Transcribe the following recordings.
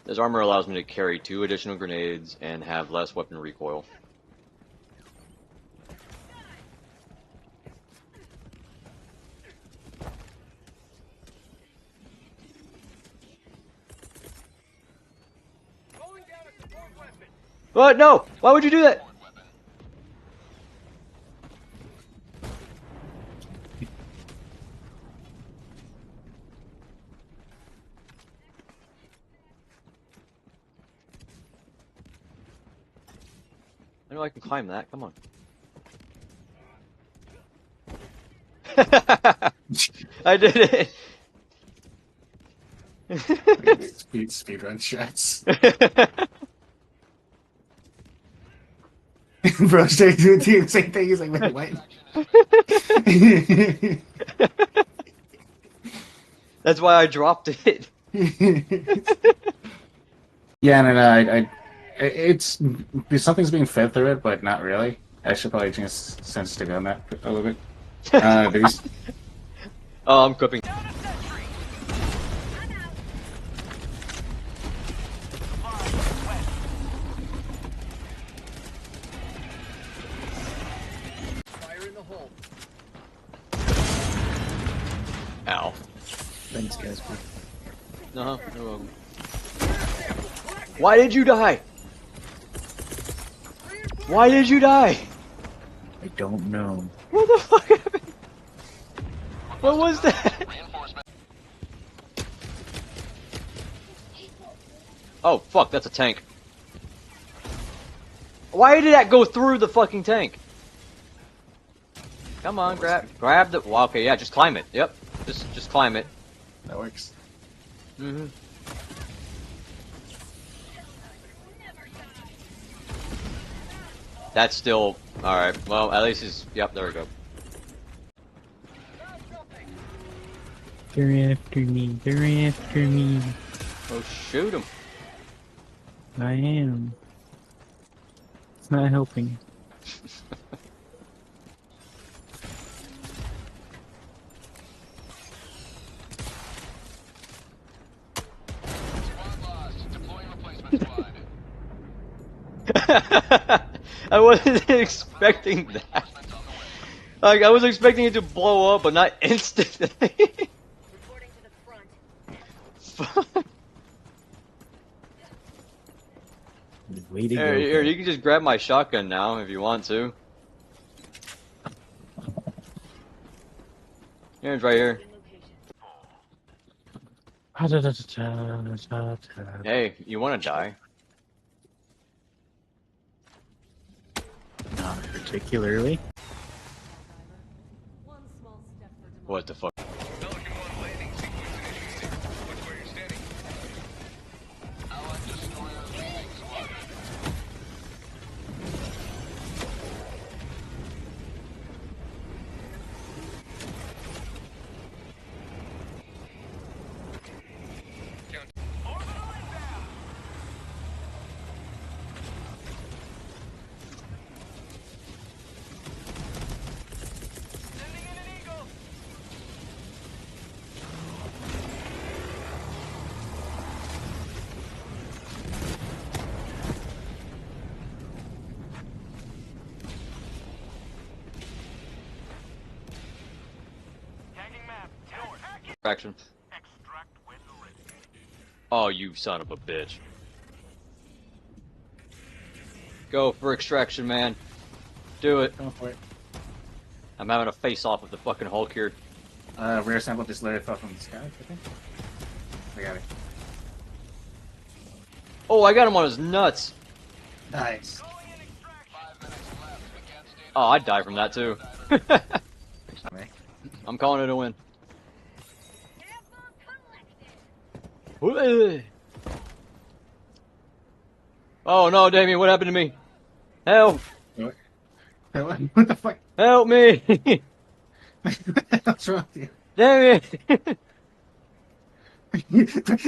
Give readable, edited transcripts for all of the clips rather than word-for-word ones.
This armor allows me to carry 2 additional grenades and have less weapon recoil. What? No! Why would you do that? I know I can climb that. Come on. I did it. Speedrun shots. Bro, straight doing the same thing. He's like, wait, what? That's why I dropped it. Yeah, no, it's something's being fed through it, but not really. I should probably change sense to go on that a little bit. Oh, I'm cooking. Ow. Thanks, Casper. No, no. Why did you die? Why did you die? I don't know. What the fuck happened? What was that? Oh fuck, that's a tank. Why did that go through the fucking tank? Come on, grab the. Well, okay, yeah, just climb it. Yep, just climb it. That works. Mhm. That's still alright. Well, at least he's. Yep, there we go. They're after me. They're after me. Oh, shoot him. I am. It's not helping. I wasn't expecting that. Like, I was expecting it to blow up, but not instantly. Reporting to the front. Way to Here, go. here, you can just grab my shotgun now if you want to. Here, it's right here. Hey, you want to die? Not particularly. What the fuck? Extraction. Oh, you son of a bitch. Go for extraction, man. Do it. Go for it. I'm having a face-off with the fucking Hulk here. Rare sample just literally fell from the sky, I think. I got it. Oh, I got him on his nuts. Nice. Oh, I'd die from that too. I'm calling it a win. Oh no, Damien, what happened to me? Help! What? What the fuck? Help me! What's wrong with you? Damien!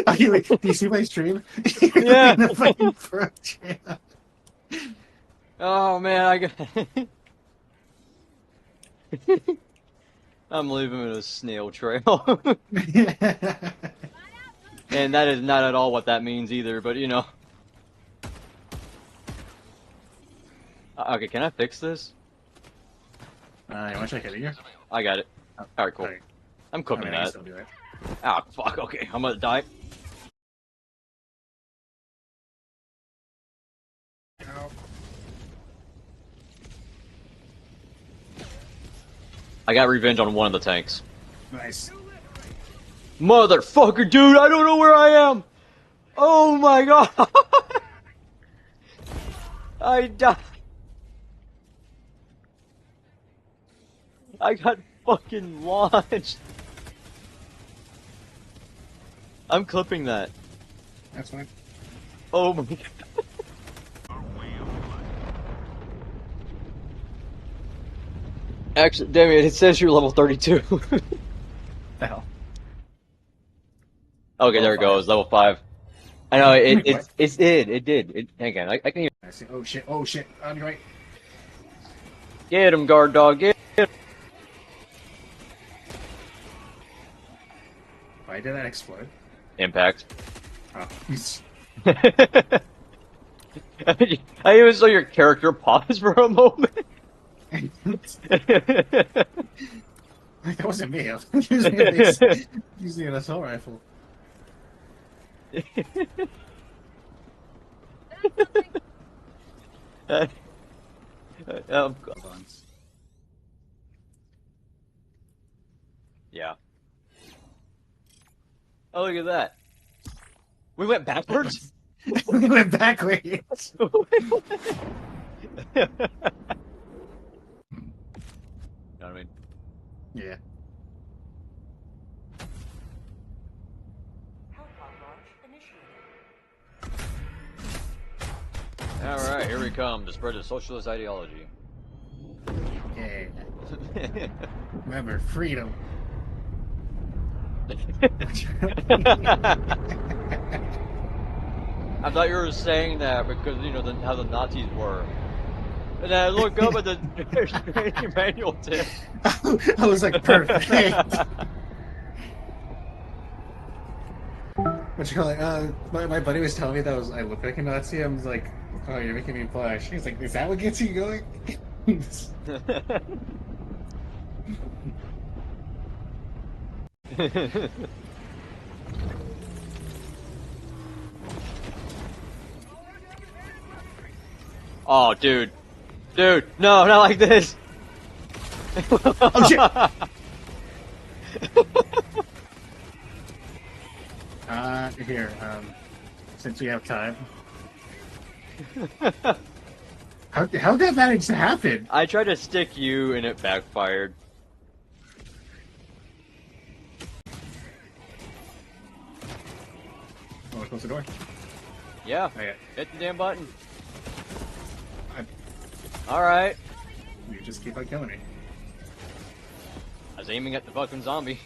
Are you like, do you see my stream? Yeah. In the fucking pro channel. Oh man, I got. I'm leaving him in a snail trail. And that is not at all what that means either, but you know. Okay, can I fix this? You want to check it here? I got it. Oh, Alright, cool. okay. I'm I cooking mean, I can that. still do it. Ah, fuck, okay. I'm gonna die. Oh. I got revenge on one of the tanks. Nice. Motherfucker, dude, I don't know where I am! Oh my god! I died. I got fucking launched. I'm clipping that. That's fine. Oh my god. Actually, damn it says you're level 32. The hell? Okay, there it Level goes, level 5. I know, What? it did. Hang on, I can even... I see. Oh shit! Oh shit! On your right. Get him, guard dog, get him. Why did that explode? Impact. Oh. I even saw your character pause for a moment. That wasn't me. I was using an assault rifle. um, Bonds. yeah. Oh, look at that. We went backwards? We went backwards. You know what I mean? Yeah. Alright, here we come to spread the socialist ideology. Yeah. Remember, freedom. I thought you were saying that because, you know, how the Nazis were. And then I look up at the training manual tip. I was like, perfect. What you call it? My buddy was telling me that I look like a Nazi. I was like, oh, you're making me blush. He's like, is that what gets you going? Oh, dude. Dude, no, not like this. Oh, shit! Here, since we have time. How did that manage to happen? I tried to stick you and it backfired. Oh, close the door. Yeah, Oh, yeah. hit the damn button. I- Alright. You just keep on killing me. I was aiming at the fucking zombie.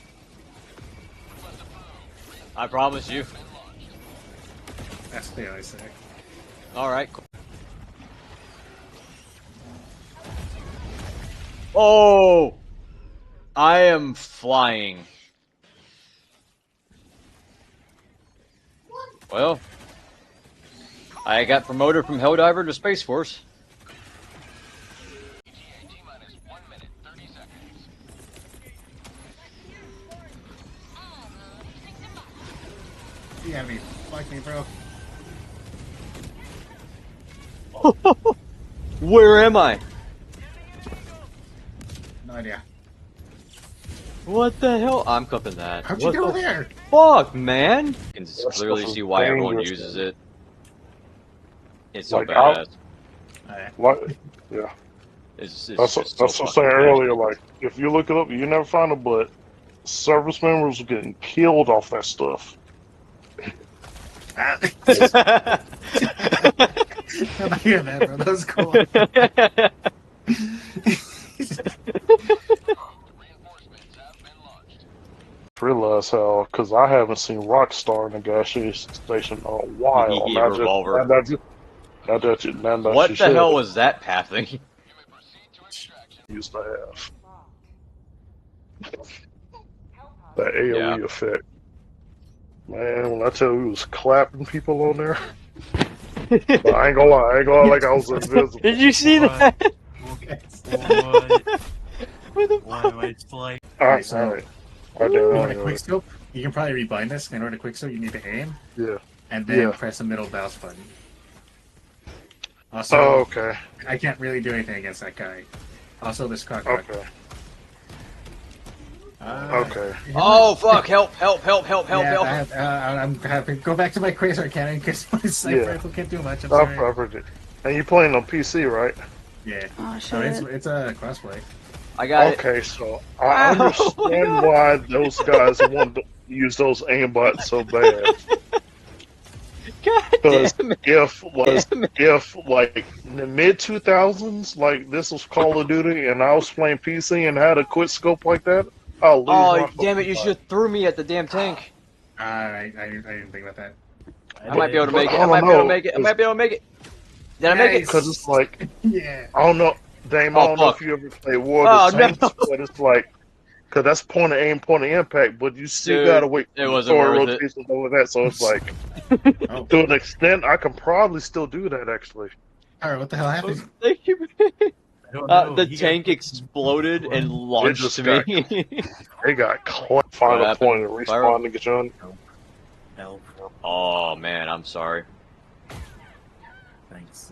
I promise you. That's what they always say. Alright, cool. Oh! I am flying. Well, I got promoted from Helldiver to Space Force. You gotta be like me, bro. Where am I? No idea. What the hell? I'm clipping that. How'd you What get over the there? fuck, man? You can That clearly stuff is see why everyone dangerous, uses man. it. It's so Like, badass. Like, yeah, It's that's just what so I was saying fucking earlier. Like, if you look it up, you never find it, but service members were getting killed off that stuff. I badass. hear that, bro. That was cool. Realize how, because I haven't seen Rockstar in a gas station in a while. He revolver. Now that What you the said hell it, was that pathing? used to have that AOE Yeah. effect. Man, when I tell you we was clapping people on there, but I ain't gonna lie, like I was invisible. Did you see What? that? Okay. What? Why am I flying? Alright, so- alright. I You didn't want a know quick it. scope? You can probably rebind this. In order to quick scope, you need to aim Yeah. and then Yeah. press the middle mouse button. Also, Oh, okay. I can't really do anything against that guy. Also, this cockroach. Okay. Okay. Oh fuck! Help! Help! Help! Help! Help! Yeah, Help! I'm having to go back to my quasar cannon because my sniper Yeah. rifle can't do much. I'm I've sorry. heard it. And you playing on PC, right? Yeah. Oh So shit. it's a crossplay. I got it. Okay, so I Ow. understand why those guys want to use those aimbots so bad. God Because damn it! if like in the mid 2000s, like this was Call of Duty, and I was playing PC and had a quick scope like that, I'll lose my Oh fucking damn it! You mind. should have threw me at the damn tank. I didn't think about that. I might be able to But make it. I I might don't be able to know, make it. I might be able to make it. Did I make it? Because it's like Yeah. I don't know, Dame. Oh, I don't know fuck. if you ever played War Oh, of the no. Tanks, but it's like, because that's point of aim, point of impact, but you still Dude, gotta wait it for wasn't forward worth it. rotations over that. So it's like, Oh. to an extent, I can probably still do that actually. All right. What the hell happened? Thank you. I don't know. The He got tank exploded and launched just to got- me. They got final happened, point of Pyro? respawn to get you on. help. Oh man, I'm sorry. Thanks.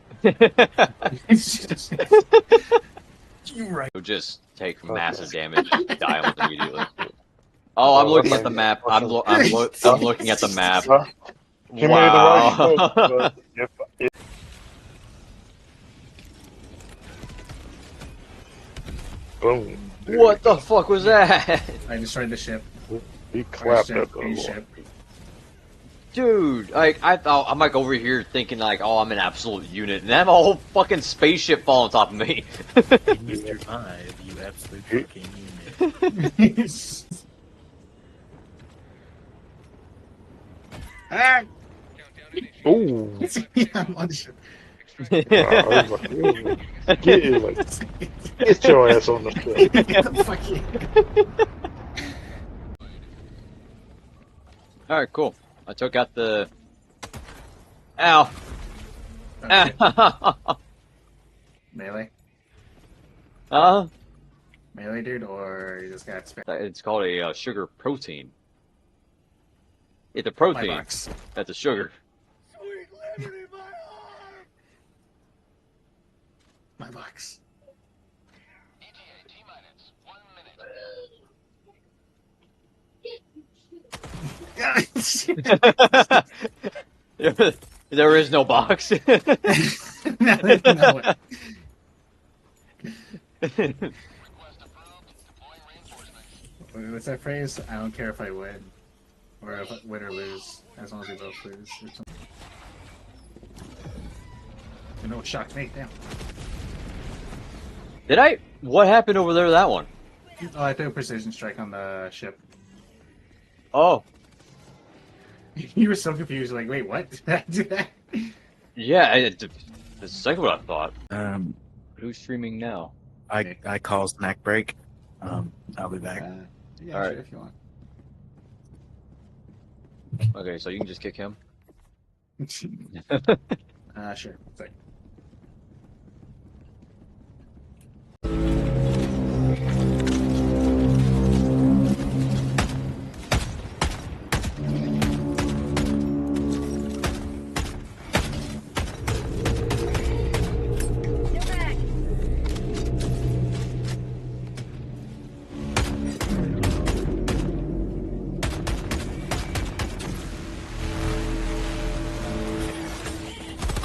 You're right. You'll just take massive damage, die almost immediately. Oh, I'm looking at the map. I'm looking at the map. He made the right Wow. choice, but if boom, dude, What the fuck was that? I destroyed the ship. he clapped Our at ship, the a Lord. ship. Dude, like I thought I'm like over here thinking like, oh, I'm an absolute unit, and then I have a whole fucking spaceship fall on top of me. And you survive, you absolute fucking unit. Ah! Ooh, Yeah, I'm on the ship. I was like, get your ass on the ship. Fuck you. All right, cool. I took out the. Ow! Okay. Ow! Melee? Uh, Melee, dude, or you just got spam? it's called a sugar protein. It's a My protein. box. That's a sugar. My box. There is no box. No. What's that phrase? I don't care if I win. Or if I win or lose. As long as we both lose. Or something. You know what shocked me? Damn. Did I? What happened over there to that one? Oh, I threw a precision strike on the ship. Oh, You were so confused, like, wait, what? Did I do that? yeah. That's exactly what I thought. Who's streaming now? I call snack break. I'll be back. Yeah, All right. sure, if you want. Okay, so you can just kick him. Sure. Sorry. Get back.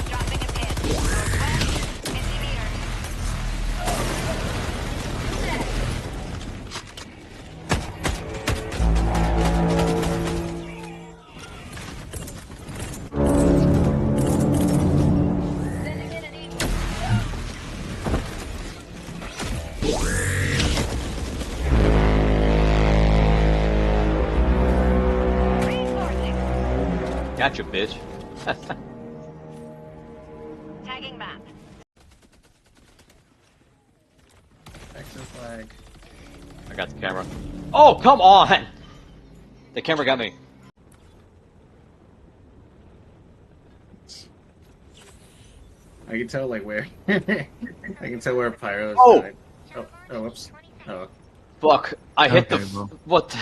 Dropping a pin. Northwest, 50 meters. Sending in an eagle. Reinforcing. Gotcha, bitch. Tagging map. Exo flag. I got the camera. Oh, come on! The camera got me. I can tell like where. I can tell where Pyro's. Oh! died. Oh, whoops. Oh, Fuck! I hit Okay, the. well. What? The...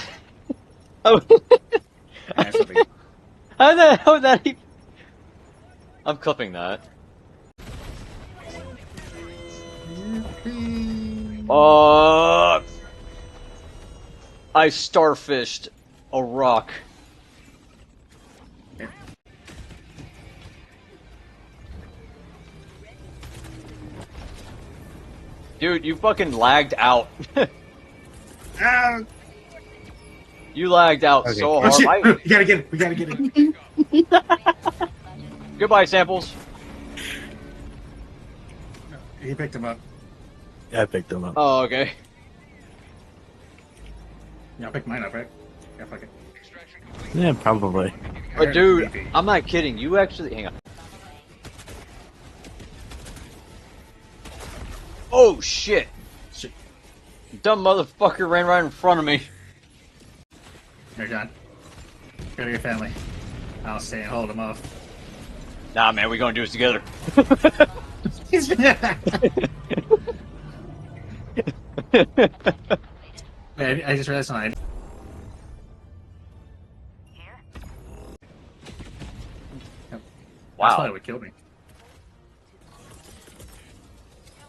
Oh. that's something. How the hell did that? I'm clipping that. I starfished a rock. Dude, you fucking lagged out. Ah! You lagged out Okay. so Oh hard. shit! I- We gotta get it. We gotta get it. Goodbye, samples. He picked him up. I picked him up. Oh, okay. Yeah, I picked mine up, right? Yeah, fuck it. Yeah, probably. But dude, Maybe. I'm not kidding. You actually hang on. Oh shit! Shit. Dumb motherfucker ran right in front of me. You're done. Go to your family. I'll stay and hold him off. Nah, man, we gonna do this together. Man, I just realized something. That's why Wow. it would kill me.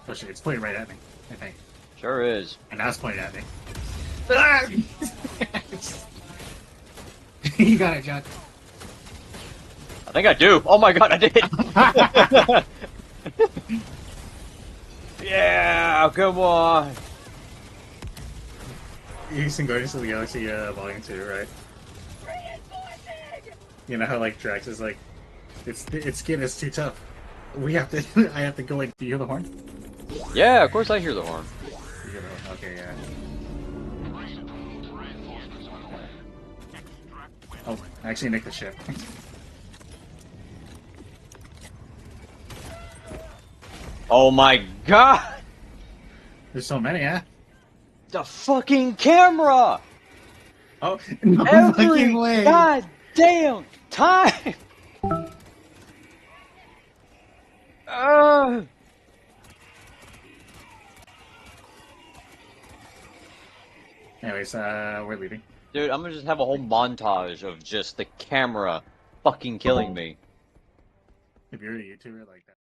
Oh shit, it's pointing right at me, I think. Sure is. And now it's pointing at me. Ah! You got it, John. I think I do. Oh my god, I did. Yeah, come on. You've seen Guardians of the Galaxy Volume 2, right? You know how like Drax is like, its skin is too tough. We have to. I have to go like. Do you hear the horn? Yeah, of course I hear the horn. You hear the horn? Okay, yeah. Oh, I actually nicked the ship. Oh my god! There's so many, huh? The fucking camera! Oh, no Every fucking way! goddamn time! Anyways, we're leaving. Dude, I'm gonna just have a whole montage of just the camera fucking killing me. If you're a YouTuber like that.